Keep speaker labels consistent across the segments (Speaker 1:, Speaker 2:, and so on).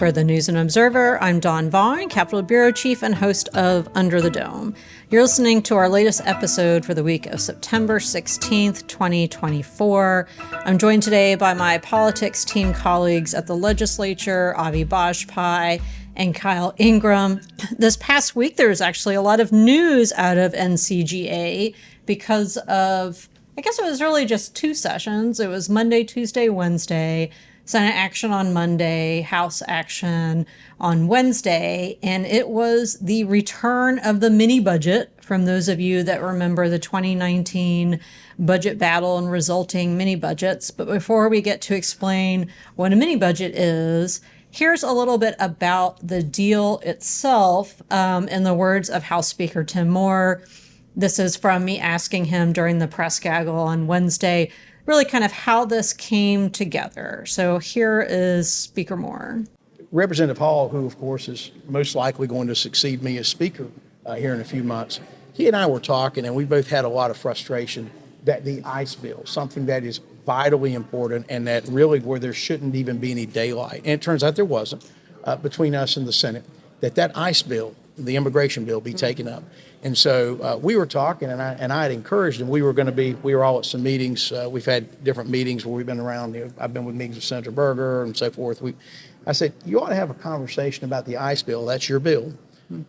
Speaker 1: For the News and Observer, I'm Dawn Vaughan, Capitol Bureau Chief and host of Under the Dome. You're listening to our latest episode for the week of September 16th, 2024. I'm joined today by my politics team colleagues at the legislature, Avi Bajpai and Kyle Ingram. This past week, there was actually a lot of news out of NCGA because of, I guess it was really just two sessions. It was Monday, Tuesday, Wednesday. Senate action on Monday, House action on Wednesday, and it was the return of the mini budget. From those of you that remember the 2019 budget battle and resulting mini budgets. But before we get to explain what a mini budget is, here's a little bit about the deal itself, in the words of House Speaker Tim Moore. This is from me asking him during the press gaggle on Wednesday, really kind of how this came together. So here is Speaker Moore.
Speaker 2: Representative Hall, who of course is most likely going to succeed me as Speaker here in a few months, he and I were talking and we both had a lot of frustration that the ICE bill, something that is vitally important and that really where there shouldn't even be any daylight, and it turns out there wasn't, between us and the Senate, that ICE bill, the immigration bill, be taken up. And so we were talking, and I had encouraged him. We were all at some meetings. We've had different meetings where we've been around. I've been with meetings with Senator Berger and so forth. I said, you ought to have a conversation about the ICE bill. That's your bill,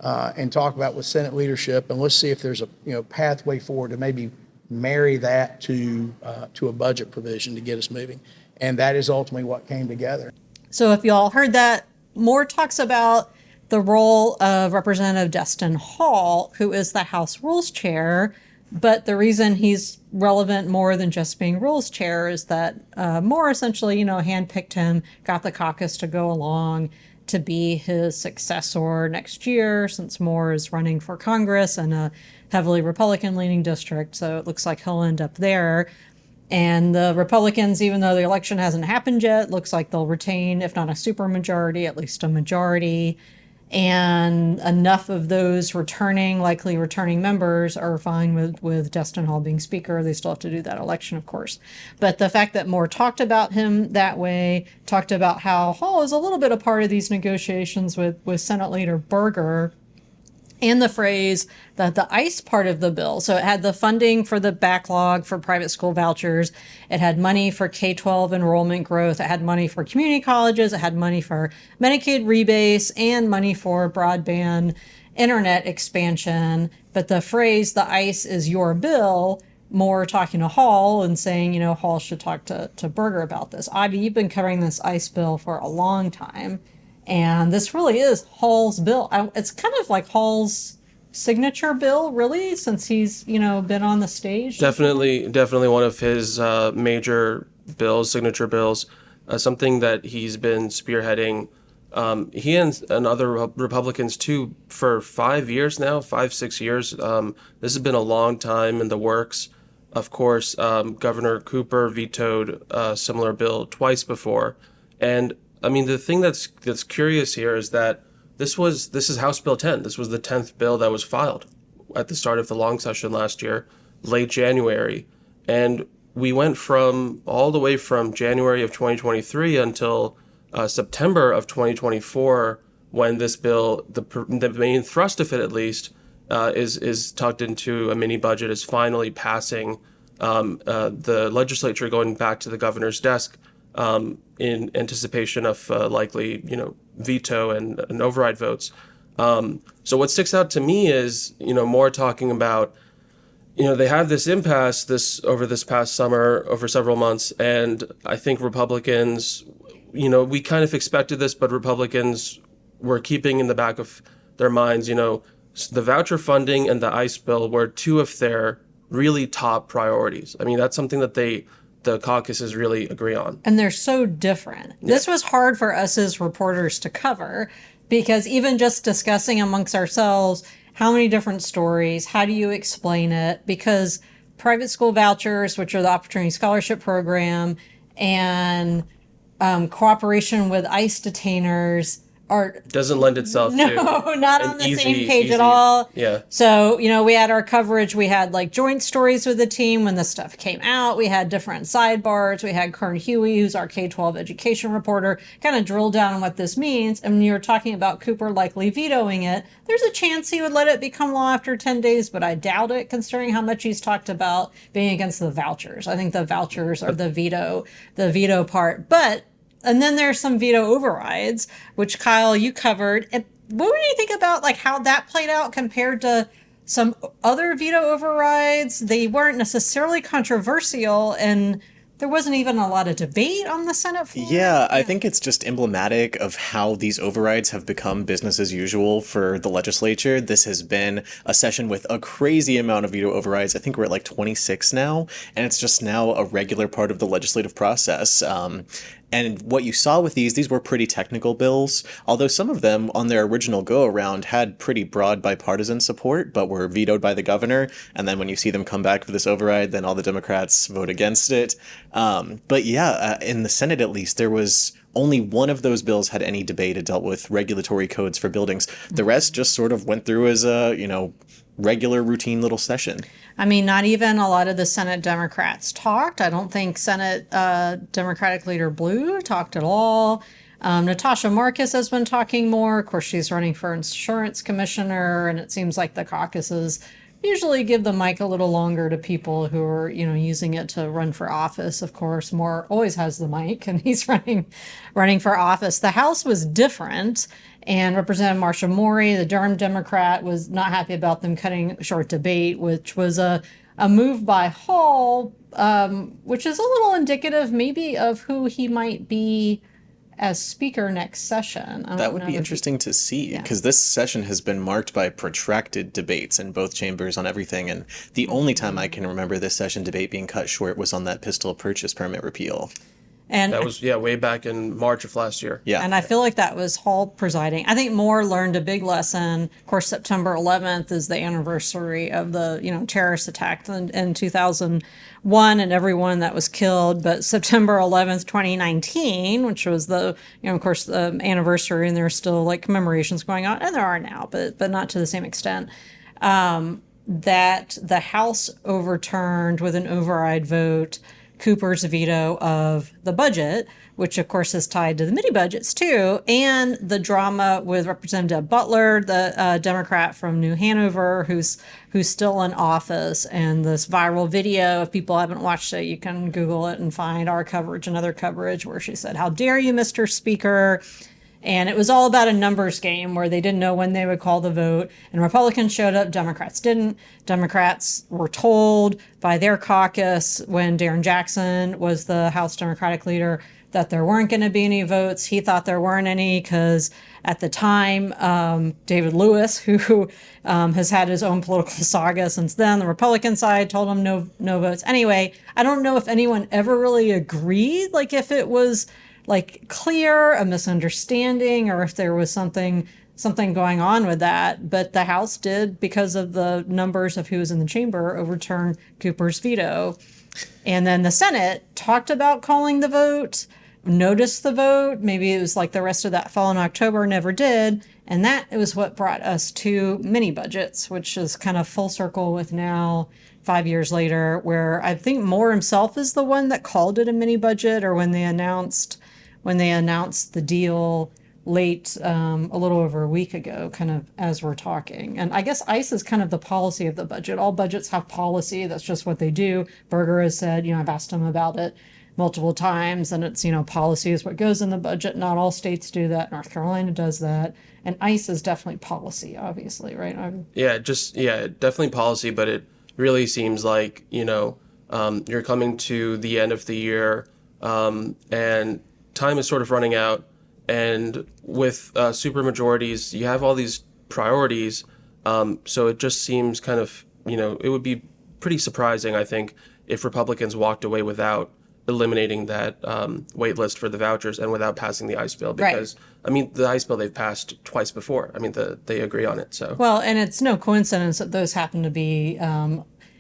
Speaker 2: and talk about with Senate leadership, and let's see if there's a pathway forward to maybe marry that to a budget provision to get us moving. And that is ultimately what came together.
Speaker 1: So if you all heard that, Moore talks about the role of Representative Destin Hall, who is the House Rules Chair. But the reason he's relevant more than just being Rules Chair is that Moore essentially, handpicked him, got the caucus to go along to be his successor next year, since Moore is running for Congress in a heavily Republican-leaning district. So it looks like he'll end up there. And the Republicans, even though the election hasn't happened yet, looks like they'll retain, if not a supermajority, at least a majority. And enough of those likely returning members are fine with Destin Hall being Speaker. They still have to do that election, of course. But the fact that Moore talked about him that way, talked about how Hall is a little bit a part of these negotiations with Senate Leader Berger, and the phrase that the ICE part of the bill, so it had the funding for the backlog for private school vouchers, it had money for K-12 enrollment growth, it had money for community colleges, it had money for Medicaid rebates, and money for broadband internet expansion. But the phrase, the ICE is your bill, Moore talking to Hall and saying, Hall should talk to Berger about this. Avi, you've been covering this ICE bill for a long time. And this really is Hall's bill. It's kind of like Hall's signature bill, really, since he's, been on the stage.
Speaker 3: Definitely one of his major bills, signature bills, something that he's been spearheading. He and other Republicans, too, for 5 years now, 5-6 years. This has been a long time in the works. Of course, Governor Cooper vetoed a similar bill twice before. And the thing that's curious here is that this is House Bill 10. This was the 10th bill that was filed at the start of the long session last year, late January. And we went all the way from January of 2023 until September of 2024, when this bill, the main thrust of it at least, is tucked into a mini budget, is finally passing the legislature, going back to the governor's desk, in anticipation of likely, veto and override votes. So what sticks out to me is, more talking about, they have this impasse over this past summer, over several months, and I think Republicans, we kind of expected this, but Republicans were keeping in the back of their minds, the voucher funding and the ICE bill were two of their really top priorities. That's something that the caucuses really agree on. And
Speaker 1: they're so different. Yeah. This was hard for us as reporters to cover, because even just discussing amongst ourselves, how many different stories, how do you explain it? Because private school vouchers, which are the Opportunity Scholarship Program, and cooperation with ICE detainers are
Speaker 3: Doesn't lend itself to
Speaker 1: no, not
Speaker 3: an
Speaker 1: on the same
Speaker 3: easy-
Speaker 1: page
Speaker 3: easy-
Speaker 1: at all.
Speaker 3: Yeah.
Speaker 1: So, we had our coverage. We had like joint stories with the team when the stuff came out. We had different sidebars. We had Kern Huey, who's our K-12 education reporter, kind of drill down on what this means. And when you're talking about Cooper likely vetoing it, there's a chance he would let it become law after 10 days, but I doubt it considering how much he's talked about being against the vouchers. I think the vouchers are the veto part. And then there's some veto overrides, which Kyle, you covered. And what do you think about like how that played out compared to some other veto overrides? They weren't necessarily controversial, and there wasn't even a lot of debate on the Senate floor.
Speaker 4: Yeah, I think it's just emblematic of how these overrides have become business as usual for the legislature. This has been a session with a crazy amount of veto overrides. I think we're at like 26 now, and it's just now a regular part of the legislative process. And what you saw with these were pretty technical bills, although some of them on their original go-around had pretty broad bipartisan support, but were vetoed by the governor. And then when you see them come back for this override, then all the Democrats vote against it. But yeah, in the Senate at least, there was only one of those bills had any debate. It dealt with regulatory codes for buildings. The rest just sort of went through as a, regular routine little session.
Speaker 1: I mean, not even a lot of the Senate Democrats talked. I don't think Senate Democratic Leader Blue talked at all. Natasha Marcus has been talking more. Of course, she's running for insurance commissioner, and it seems like the caucuses usually give the mic a little longer to people who are, using it to run for office. Of course, Moore always has the mic, and he's running for office. The House was different, and Representative Marcia Morey, the Durham Democrat, was not happy about them cutting short debate, which was a move by Hall, which is a little indicative maybe of who he might be as speaker next session.
Speaker 4: That would be interesting to see, because this session has been marked by protracted debates in both chambers on everything, and the only time I can remember this session debate being cut short was on that pistol purchase permit repeal.
Speaker 1: And
Speaker 3: that was, way back in March of last year.
Speaker 4: Yeah.
Speaker 1: And I feel like that was Hall presiding. I think Moore learned a big lesson. Of course, September 11th is the anniversary of the, terrorist attack in 2001 and everyone that was killed. But September 11th, 2019, which was the, of course, the anniversary, and there are still like commemorations going on, and there are now, but not to the same extent. That the House overturned with an override vote Cooper's veto of the budget, which of course is tied to the mini budgets too, and the drama with Representative Butler, the Democrat from New Hanover, who's still in office, and this viral video. If people haven't watched it, you can Google it and find our coverage and other coverage where she said, "How dare you, Mr. Speaker?" And it was all about a numbers game where they didn't know when they would call the vote. And Republicans showed up, Democrats didn't. Democrats were told by their caucus when Darren Jackson was the House Democratic leader that there weren't going to be any votes. He thought there weren't any because at the time, David Lewis, who has had his own political saga since then, the Republican side told him no votes. Anyway, I don't know if anyone ever really agreed, like if it was like clear, a misunderstanding, or if there was something going on with that. But the House did, because of the numbers of who was in the chamber, overturn Cooper's veto. And then the Senate talked about calling the vote, noticed the vote. Maybe it was like the rest of that fall in October, never did. And that was what brought us to mini budgets, which is kind of full circle with now 5 years later, where I think Moore himself is the one that called it a mini budget, or when they announced the deal late, a little over a week ago, kind of as we're talking. And I guess ICE is kind of the policy of the budget. All budgets have policy. That's just what they do. Berger has said, I've asked him about it multiple times, and it's, policy is what goes in the budget. Not all states do that. North Carolina does that. And ICE is definitely policy, obviously, right?
Speaker 3: Definitely policy, but it really seems like, you're coming to the end of the year, and time is sort of running out, and with supermajorities, you have all these priorities, so it just seems kind of, it would be pretty surprising, I think, if Republicans walked away without eliminating that wait list for the vouchers and without passing the ICE bill, because, right. The ICE bill they've passed twice before. They agree on it, so.
Speaker 1: Well, and it's no coincidence that those happen to be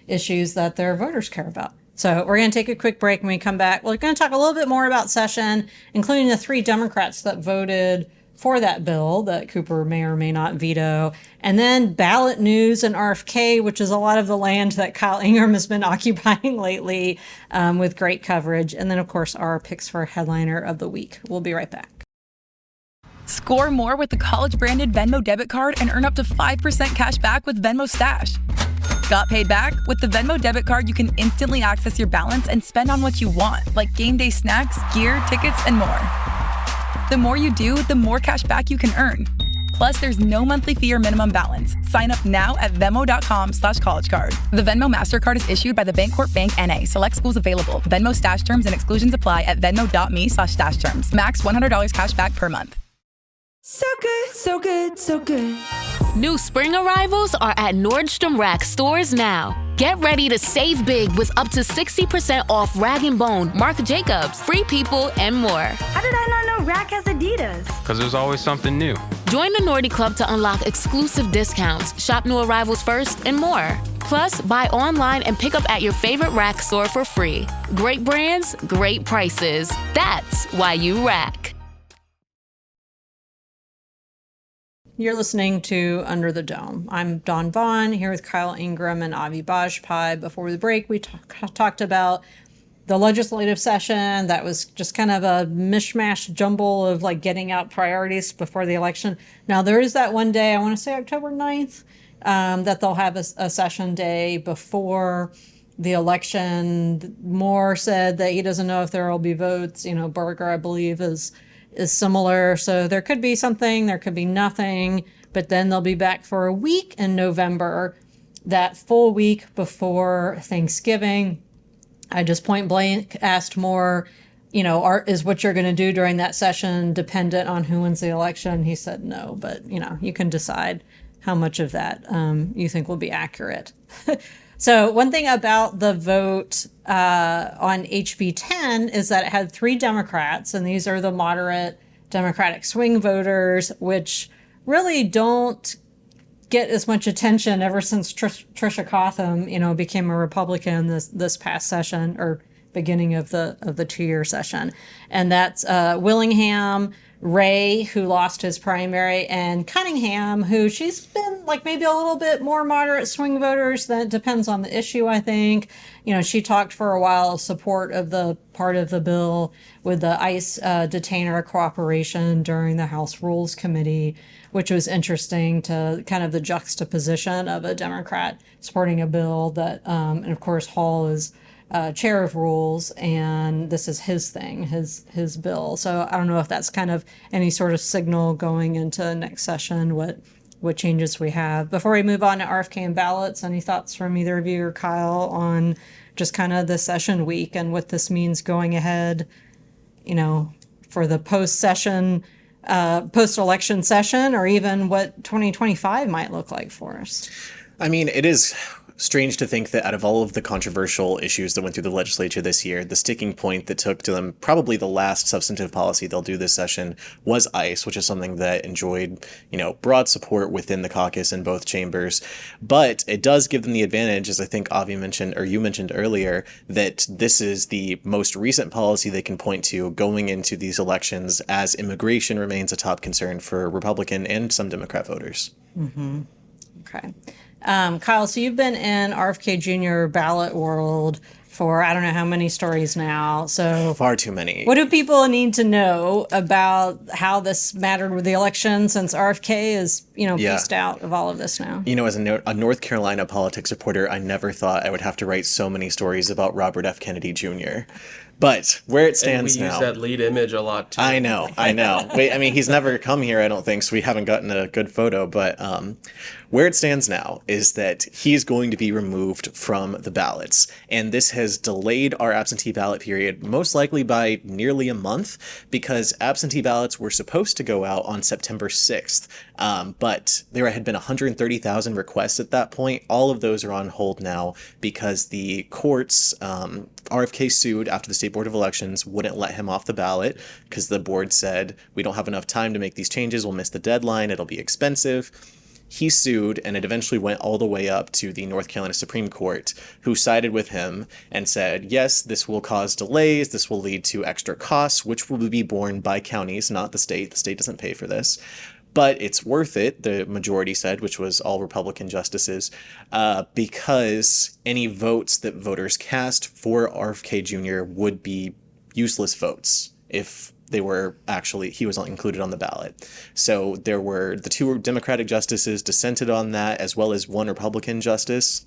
Speaker 1: issues that their voters care about. So we're going to take a quick break. When we come back, we're going to talk a little bit more about session, including the 3 Democrats that voted for that bill that Cooper may or may not veto. And then ballot news and RFK, which is a lot of the land that Kyle Ingram has been occupying lately, with great coverage. And then, of course, our picks for headliner of the week. We'll be right back.
Speaker 5: Score more with the college-branded Venmo debit card and earn up to 5% cash back with Venmo Stash. Got paid back? With the Venmo debit card, you can instantly access your balance and spend on what you want, like game day snacks, gear, tickets, and more. The more you do, the more cash back you can earn. Plus, there's no monthly fee or minimum balance. Sign up now at Venmo.com/collegecard. The Venmo MasterCard is issued by the Bancorp Bank N.A. Select schools available. Venmo Stash terms and exclusions apply at venmo.me/stash terms. Max $100 cash back per month.
Speaker 6: So good, so good, so good.
Speaker 7: New spring arrivals are at Nordstrom Rack stores now. Get ready to save big with up to 60% off Rag & Bone, Marc Jacobs, Free People, and more.
Speaker 6: How did I not know Rack has Adidas?
Speaker 8: Because there's always something new.
Speaker 7: Join the Nordy Club to unlock exclusive discounts, shop new arrivals first, and more. Plus, buy online and pick up at your favorite Rack store for free. Great brands, great prices. That's why you Rack.
Speaker 1: You're listening to Under the Dome. I'm Dawn Vaughan here with Kyle Ingram and Avi Bajpai. Before the break, we talked about the legislative session. That was just kind of a mishmash jumble of like getting out priorities before the election. Now, there is that one day, I want to say October 9th, that they'll have a session day before the election. Moore said that he doesn't know if there will be votes. You know, Berger, I believe, is similar. So there could be something, there could be nothing, but then they'll be back for a week in November, that full week before Thanksgiving. I just point blank asked Moore, you know, is what you're going to do during that session dependent on who wins the election? He said no, but, you know, you can decide how much of that you think will be accurate. So one thing about the vote on HB 10 is that it had 3 Democrats, and these are the moderate Democratic swing voters, which really don't get as much attention ever since Tricia Cotham, you know, became a Republican this past session, or beginning of the 2-year session. And that's Willingham, Ray, who lost his primary, and Cunningham, who she's been like maybe a little bit more moderate swing voters. That depends on the issue, I think. You know, she talked for a while of support of the part of the bill with the ICE detainer cooperation during the House Rules Committee, which was interesting to kind of the juxtaposition of a Democrat supporting a bill that, and of course, Hall is chair of rules, and this is his thing, his bill. So I don't know if that's kind of any sort of signal going into next session, what changes we have. Before we move on to RFK and ballots, any thoughts from either of you or Kyle on just kind of the session week and what this means going ahead, you know, for the post-election session, or even what 2025 might look like for us?
Speaker 4: I mean, it is strange to think that out of all of the controversial issues that went through the legislature this year, the sticking point that took to them probably the last substantive policy they'll do this session was ICE, which is something that enjoyed, you know, broad support within the caucus in both chambers. But it does give them the advantage, as I think Avi mentioned, or you mentioned earlier, that this is the most recent policy they can point to going into these elections, as immigration remains a top concern for Republican and some Democrat voters.
Speaker 1: Mm-hmm. Okay. Kyle, so you've been in RFK Jr. ballot world for I don't know how many stories now. So
Speaker 4: far too many.
Speaker 1: What do people need to know about how this mattered with the election, since RFK is, you know, pieced out of all of this now?
Speaker 4: You know, as a North Carolina politics reporter, I never thought I would have to write so many stories about Robert F. Kennedy Jr. But where it stands now,
Speaker 3: we use that lead image a lot too.
Speaker 4: I know. Wait, I mean, he's never come here, I don't think, so we haven't gotten a good photo. But where it stands now is that he's going to be removed from the ballots, and this has delayed our absentee ballot period most likely by nearly a month, because absentee ballots were supposed to go out on September 6th, but there had been 130,000 requests at that point. All of those are on hold now because the courts, RFK sued after the State Board of Elections wouldn't let him off the ballot because the board said, we don't have enough time to make these changes, we'll miss the deadline, it'll be expensive. He sued, and it eventually went all the way up to the North Carolina Supreme Court, who sided with him and said, yes, this will cause delays, this will lead to extra costs, which will be borne by counties, not the state. The state doesn't pay for this. But it's worth it, the majority said, which was all Republican justices, because any votes that voters cast for RFK Jr. would be useless votes if he was included on the ballot. So there were the 2 Democratic justices dissented on that, as well as 1 Republican justice.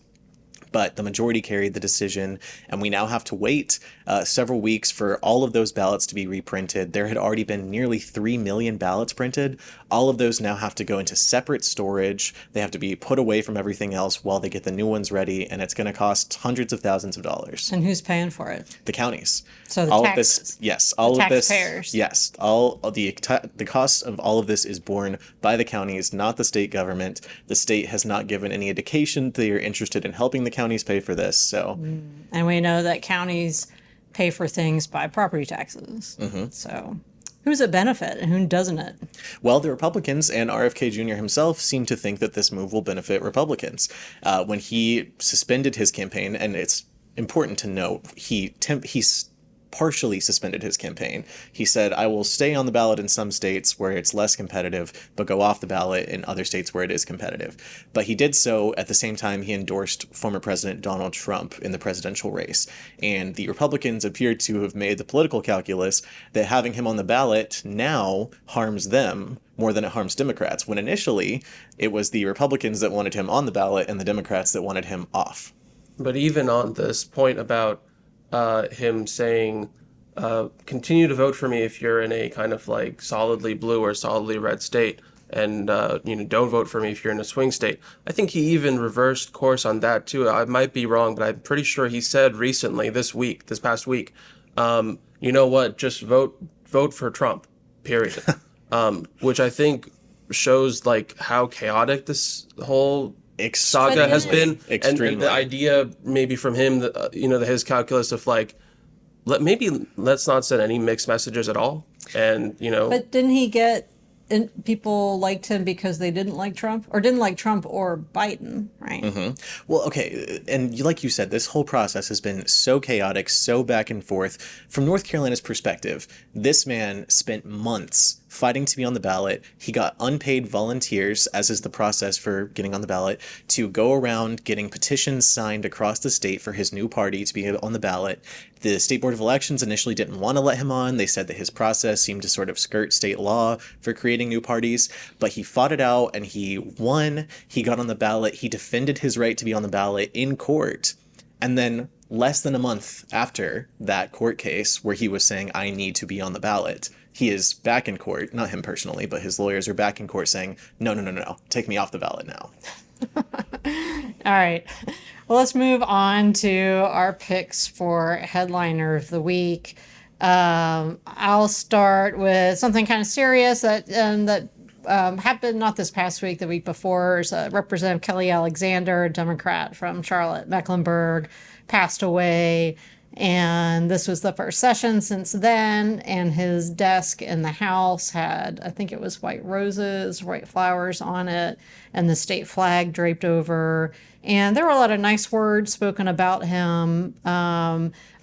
Speaker 4: But the majority carried the decision, and we now have to wait several weeks for all of those ballots to be reprinted. There had already been nearly 3 million ballots printed. All of those now have to go into separate storage. They have to be put away from everything else while they get the new ones ready, and it's going to cost hundreds of thousands of dollars.
Speaker 1: And who's paying for it?
Speaker 4: The counties.
Speaker 1: So the
Speaker 4: all
Speaker 1: taxes.
Speaker 4: Of this, yes, all
Speaker 1: the
Speaker 4: of this.
Speaker 1: Taxpayers.
Speaker 4: Yes, all of the cost of all of this is borne by the counties, not the state government. The state has not given any indication they are interested in helping the counties pay for this. So,
Speaker 1: and we know that counties pay for things by property taxes. So, who's it benefit and who doesn't it?
Speaker 4: Well, the Republicans and RFK Jr. himself seem to think that this move will benefit Republicans. When he suspended his campaign, and it's important to note, he's partially suspended his campaign. He said, I will stay on the ballot in some states where it's less competitive, but go off the ballot in other states where it is competitive. But he did so at the same time he endorsed former President Donald Trump in the presidential race. And the Republicans appear to have made the political calculus that having him on the ballot now harms them more than it harms Democrats, when initially it was the Republicans that wanted him on the ballot and the Democrats that wanted him off.
Speaker 3: But even on this point about him saying, continue to vote for me if you're in a kind of like solidly blue or solidly red state, and don't vote for me if you're in a swing state. I think he even reversed course on that too. I might be wrong, but I'm pretty sure he said recently this past week, you know what, just vote for Trump, period. Which I think shows like how chaotic this whole saga has been.
Speaker 4: Extremely.
Speaker 3: And the idea maybe from him, his calculus of like, let's not send any mixed messages at all. And,
Speaker 1: But didn't he get, and people liked him because they didn't like Trump or Biden, right?
Speaker 4: Well, okay. And like you said, this whole process has been so chaotic, so back and forth. From North Carolina's perspective, this man spent months fighting to be on the ballot. He got unpaid volunteers, as is the process for getting on the ballot, to go around getting petitions signed across the state for his new party to be on the ballot. The State Board of Elections initially didn't want to let him on. They said that his process seemed to sort of skirt state law for creating new parties, but he fought it out and he won. He got on the ballot. He defended his right to be on the ballot in court. And then less than a month after that court case where he was saying, I need to be on the ballot, he is back in court, not him personally, but his lawyers are back in court saying, no, take me off the ballot now.
Speaker 1: All right. Well, let's move on to our picks for headliner of the week. I'll start with something kind of serious that happened not this past week, the week before. Representative Kelly Alexander, a Democrat from Charlotte, Mecklenburg, passed away. And this was the first session since then. And his desk in the House had, I think it was white flowers on it, and the state flag draped over. And there were a lot of nice words spoken about him,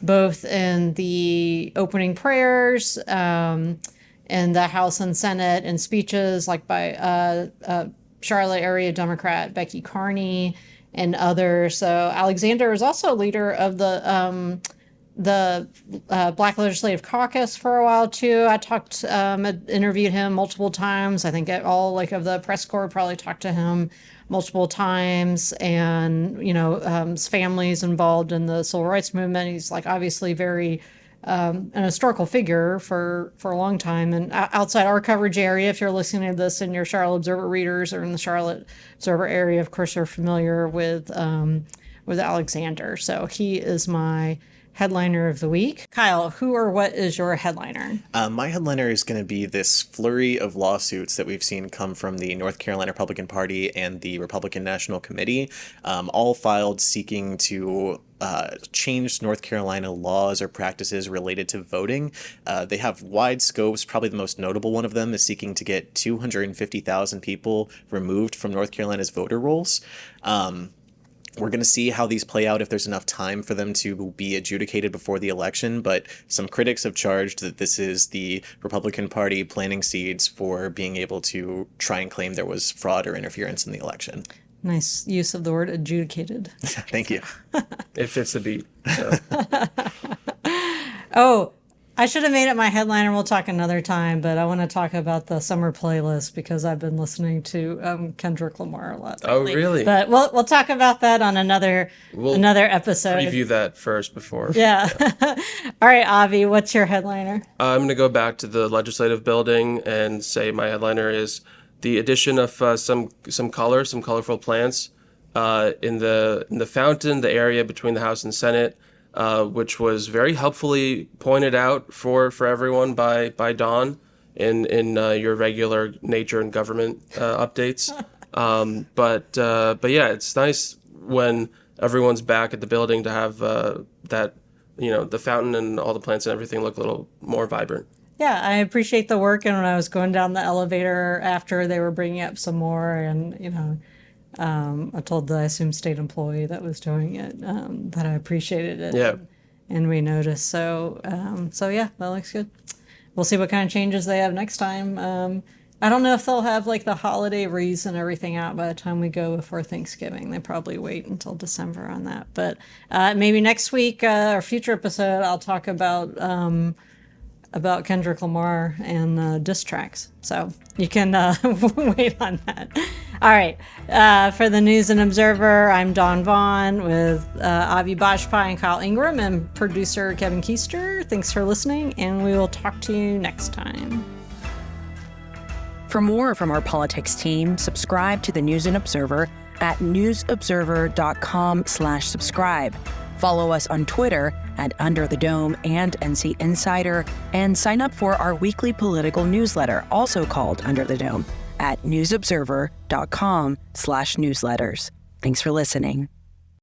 Speaker 1: both in the opening prayers, in the House and Senate, and speeches like by Charlotte area Democrat Becky Carney and others. So Alexander is also a leader of the Black Legislative Caucus for a while too. I interviewed him multiple times. I think all of the press corps probably talked to him multiple times, and his family's involved in the civil rights movement. He's obviously very an historical figure for a long time. And outside our coverage area, if you're listening to this and your Charlotte Observer readers are in the Charlotte Observer area, of course, are familiar with Alexander. So he is my headliner of the week. Kyle, who or what is your headliner?
Speaker 4: My headliner is going to be this flurry of lawsuits that we've seen come from the North Carolina Republican Party and the Republican National Committee, all filed seeking to change North Carolina laws or practices related to voting. They have wide scopes. Probably the most notable one of them is seeking to get 250,000 people removed from North Carolina's voter rolls. We're going to see how these play out if there's enough time for them to be adjudicated before the election, but some critics have charged that this is the Republican Party planting seeds for being able to try and claim there was fraud or interference in the election.
Speaker 1: Nice use of the word adjudicated.
Speaker 4: Thank you.
Speaker 3: It fits the beat. So.
Speaker 1: Oh, I should have made it my headliner. We'll talk another time, but I want to talk about the summer playlist because I've been listening to Kendrick Lamar a lot lately.
Speaker 3: Oh, really?
Speaker 1: But we'll talk about that on another episode.
Speaker 3: Review that first before.
Speaker 1: Yeah. All right, Avi, what's your headliner?
Speaker 3: I'm going to go back to the legislative building and say my headliner is the addition of some colorful plants in the fountain, the area between the House and Senate. Which was very helpfully pointed out for everyone by Dawn in your regular nature and government updates. But yeah, it's nice when everyone's back at the building to have that, the fountain and all the plants and everything look a little more vibrant.
Speaker 1: Yeah, I appreciate the work. And when I was going down the elevator after, they were bringing up some more, and I told the, I assume, state employee that was doing it that I appreciated it.
Speaker 3: Yeah.
Speaker 1: And we noticed. So yeah, that looks good. We'll see what kind of changes they have next time. I don't know if they'll have like the holiday wreaths and everything out by the time we go before Thanksgiving. They probably wait until December on that. But maybe next week or future episode, I'll talk about Kendrick Lamar and diss tracks. So you can wait on that. All right. For the News and Observer, I'm Dawn Vaughan with Avi Bajpai and Kyle Ingram and producer Kevin Keister. Thanks for listening, and we will talk to you next time.
Speaker 8: For more from our politics team, subscribe to the News and Observer at newsobserver.com/subscribe. Follow us on Twitter at Under the Dome and NC Insider, and sign up for our weekly political newsletter, also called Under the Dome, at newsobserver.com/newsletters. Thanks for listening.